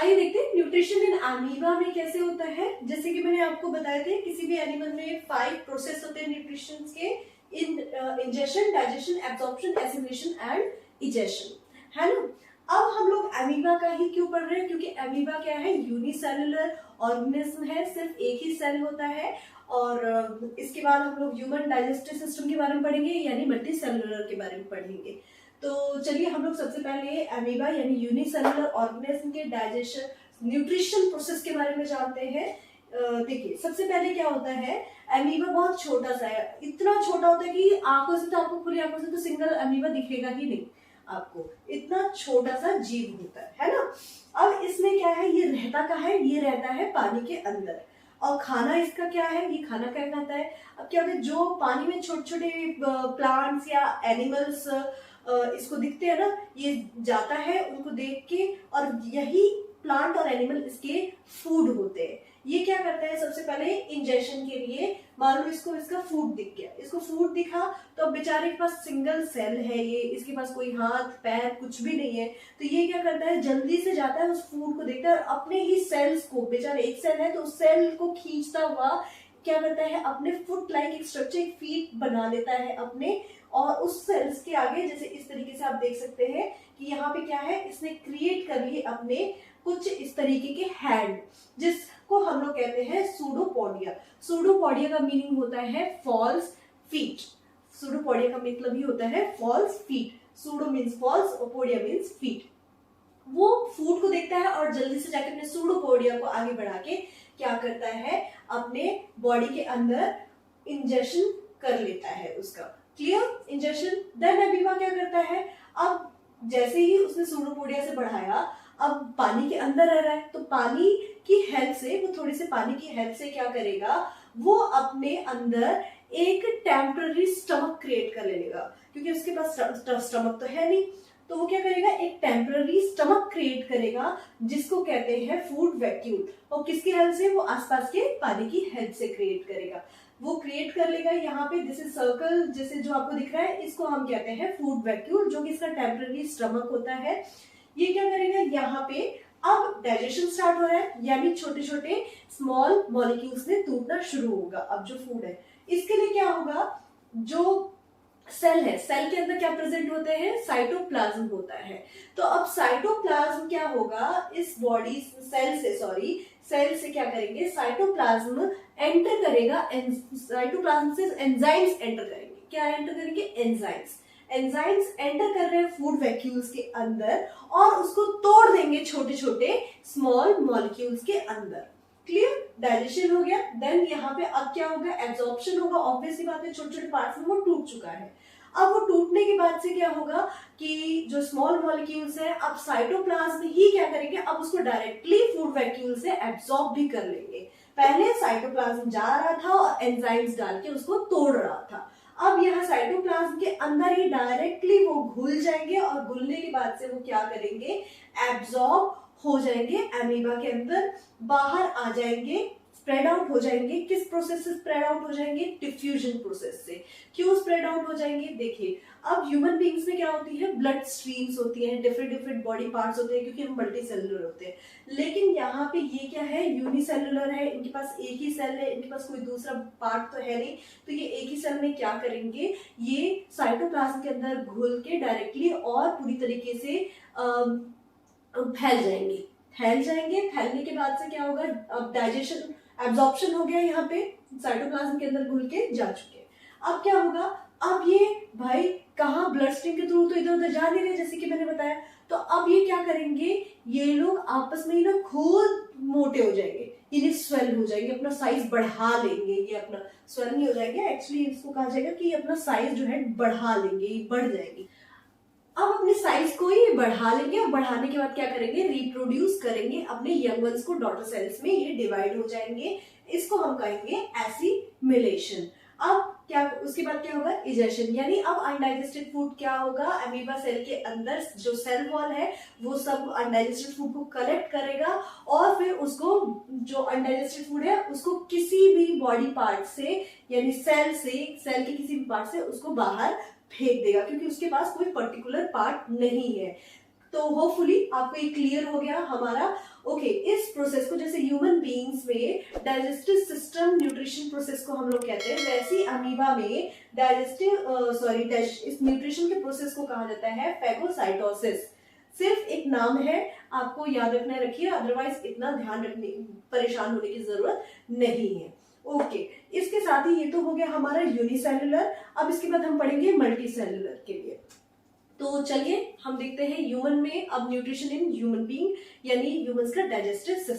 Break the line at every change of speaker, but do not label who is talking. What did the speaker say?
आइए देखते हैं न्यूट्रिशन इन अमीबा में कैसे होता है। जैसे कि मैंने आपको बताया था किसी भी एनिमल में 5 प्रोसेस होते हैं न्यूट्रिशन के, ingestion, digestion, absorption, assimilation and egestion, है ना। अब हम लोग अमीबा का ही क्यों पढ़ रहे हैं, क्योंकि अमीबा क्या है, यूनिसेलुलर ऑर्गेनिज्म है, सिर्फ एक ही सेल होता है। और इसके बाद हम लोग ह्यूमन डाइजेस्टिव सिस्टम के बारे में पढ़ेंगे, यानी मल्टी सेलुलर के बारे में पढ़ेंगे। तो चलिए हम लोग सबसे पहले अमीबा यानी यूनिसेलुलर ऑर्गेनिज्म के डाइजेशन न्यूट्रिशन प्रोसेस के बारे में जानते हैं। देखिए सबसे पहले क्या होता है, अमीबा बहुत छोटा सा है, इतना छोटा होता है कि आंखों से तो आपको, खुली आंखों से तो सिंगल अमीबा दिखेगा ही नहीं आपको, इतना छोटा सा जीव होता है ना। अब इसमें क्या है, ये रहता कहाँ है, ये रहता है पानी के अंदर। और खाना इसका क्या है, ये खाना क्या खाता है। अब क्या होता है, जो पानी में छोटे छोटे प्लांट्स या एनिमल्स इसको दिखते हैं ना, ये जाता है उनको देख के, और यही प्लांट और एनिमल इसके फूड होते हैं। ये क्या करता है, सबसे पहले इंजेक्शन के लिए, मान लो इसको इसका फूड दिख गया, इसको फूड दिखा तो बेचारे के पास सिंगल सेल है, ये इसके पास कोई हाथ पैर कुछ भी नहीं है, तो ये क्या करता है, जल्दी से जाता है उस फूड को देखता है, और अपने ही सेल्स को, बेचारे एक सेल है तो उस सेल को खींचता हुआ क्या करता है, अपने फुट लाइक एक स्ट्रक्चर, एक फीट बना लेता है अपने, और उस सेल्स के आगे जैसे इस तरीके से आप देख सकते हैं कि यहाँ पे क्या है, इसने क्रिएट कर लिए अपने कुछ इस तरीके के हैंड, जिसको हम लोग कहते हैं सूडोपोडिया। सूडोपोडिया का मीनिंग होता है फॉल्स फीट। सूडोपोडिया का मतलब ही होता है false feet. Pseudo means false और पोडिया मीन्स फीट। वो फूड को देखता है और जल्दी से जाकर अपने सूडोपोडिया को आगे बढ़ा के क्या करता है, अपने बॉडी के अंदर इंजेक्शन कर लेता है उसका। Clear, injection. देन अमीबा क्या करता है, अब जैसे ही उसने सूडोपोडिया से बढ़ाया, अब पानी के अंदर रह रहा है, तो पानी की हेल्प से, वो थोड़ी से पानी की हेल्प से क्या करेगा, वो अपने अंदर एक टेम्पररी स्टमक क्रिएट कर लेगा, क्योंकि उसके पास स्टमक तो है नहीं, तो वो क्या करेगा, एक टेम्पररी स्टमक क्रिएट करेगा, जिसको कहते हैं फूड वैक्यूल। और किसकी हेल्प से, वो आसपास के पानी की हेल्प से क्रिएट करेगा। वो क्रिएट कर लेगा, यहाँ पे दिस इज सर्कल जैसे जो आपको दिख रहा है, इसको हम कहते हैं फूड वैक्यूल, जो कि इसका टेम्पररी स्टमक होता है। ये क्या करेगा, यहाँ पे अब डाइजेशन स्टार्ट हो रहा है, यानी छोटे छोटे स्मॉल मॉलिक्यूल्स में टूटना शुरू होगा। अब जो फूड है, इसके लिए क्या होगा, जो सेल है, सेल के अंदर क्या प्रेजेंट होते हैं, साइटोप्लाज्म होता है। तो अब साइटोप्लाज्म क्या होगा, इस बॉडी सेल से क्या करेंगे, साइटोप्लाज्म एंटर करेगा, साइटोप्लाज्म से एंजाइम्स एंटर करेंगे। क्या एंटर करेंगे, एंजाइम्स। एंजाइम्स एंटर कर रहे हैं फूड वैक्यूल्स के अंदर, और उसको तोड़ देंगे छोटे छोटे स्मॉल मॉलिक्यूल्स के अंदर। क्लियर, डाइजेशन हो गया। देन यहाँ पे अब क्या होगा, एब्जॉर्प्शन होगा। ऑब्वियसली बात है, छोटे छोटे पार्ट्स में वो टूट चुका है। अब वो टूटने के बाद से क्या होगा कि जो स्मॉल मॉलिक्यूल्स है, अब साइटोप्लाज्म ही क्या करेंगे, अब उसको डायरेक्टली फूड वैक्यूल से एब्जॉर्ब भी कर लेंगे। पहले साइटोप्लाज्म जा रहा था और एंजाइम्स डाल के उसको तोड़ रहा था, अब यहाँ साइटोप्लाज्म के अंदर ही डायरेक्टली वो घुल जाएंगे, और घुलने के बाद से वो क्या करेंगे, एब्जॉर्ब हो जाएंगे अमीबा के अंदर, बाहर आ जाएंगे, स्प्रेड आउट हो जाएंगे। किस प्रोसेस से स्प्रेड आउट हो जाएंगे, डिफ्यूजन प्रोसेस से। क्यों स्प्रेड आउट हो जाएंगे, देखिए अब ह्यूमन बींग्स में क्या होती है, ब्लड स्ट्रीम्स होती हैं, डिफरेंट डिफरेंट बॉडी पार्ट्स होते हैं, क्योंकि हम मल्टी सेलुलर होते हैं। लेकिन यहाँ पे ये क्या है, यूनिसेलुलर है, इनके पास एक ही सेल है, इनके पास कोई दूसरा पार्ट तो है नहीं, तो ये एक ही सेल में क्या करेंगे, ये साइटोप्लाज्म के अंदर घुल के डायरेक्टली और पूरी तरीके से फैल जाएंगे। फैलने के बाद से क्या होगा, अब डाइजेशन, एब्जॉर्प्शन हो गया, यहाँ पे साइटोप्लाज्म के अंदर घुल के जा चुके हैं। अब क्या होगा, अब ये भाई कहाँ, ब्लड स्ट्रीम के थ्रू तो इधर उधर जा नहीं रहे, जैसे कि मैंने बताया, तो अब ये क्या करेंगे, ये लोग आपस में ही ना खुद मोटे हो जाएंगे, यानी स्वेल हो जाएंगे, अपना साइज बढ़ा लेंगे। ये अपना स्वेल नहीं हो जाएंगे, एक्चुअली इसको कहा जाएगा कि अपना साइज जो है बढ़ा लेंगे, बढ़ जाएगी। अब अपने साइज को ही बढ़ा लेंगे, और बढ़ाने के बाद क्या करेंगे, रिप्रोड्यूस करेंगे अपने यंग वंस को, डॉटर सेल्स में ये डिवाइड हो जाएंगे। इसको हम कहेंगे एसिमिलेशन। अब क्या, उसके बाद क्या होगा, इजेशन, यानी अब अनडाइजेस्टेड फूड क्या होगा, अमीबा सेल के अंदर जो सेल वॉल है वो सब अनडाइजेस्टेड फूड को कलेक्ट करेगा, और फिर उसको, जो अनडाइजेस्टेड फूड है उसको किसी भी बॉडी पार्ट से, यानी सेल के किसी भी पार्ट से उसको बाहर फेंक देगा, क्योंकि उसके पास कोई पर्टिकुलर पार्ट नहीं है। तो होपफुली आपको ये क्लियर हो गया हमारा ओके इस प्रोसेस को जैसे ह्यूमन बीइंग्स में डाइजेस्टिव सिस्टम न्यूट्रिशन प्रोसेस को हम लोग कहते हैं, वैसे अमीबा में इस न्यूट्रिशन के प्रोसेस को कहा जाता है फेगोसाइटोसिस। सिर्फ एक नाम है, आपको याद रखना रखिए, अदरवाइज इतना ध्यान रखने परेशान होने की जरूरत नहीं है। ओके इसके साथ ही ये तो हो गया हमारा यूनिसेलुलर। अब इसके बाद हम पढ़ेंगे मल्टी सेलुलर के लिए। तो चलिए हम देखते हैं ह्यूमन में अब न्यूट्रिशन इन ह्यूमन बीइंग यानी ह्यूमंस का डाइजेस्टिव सिस्टम।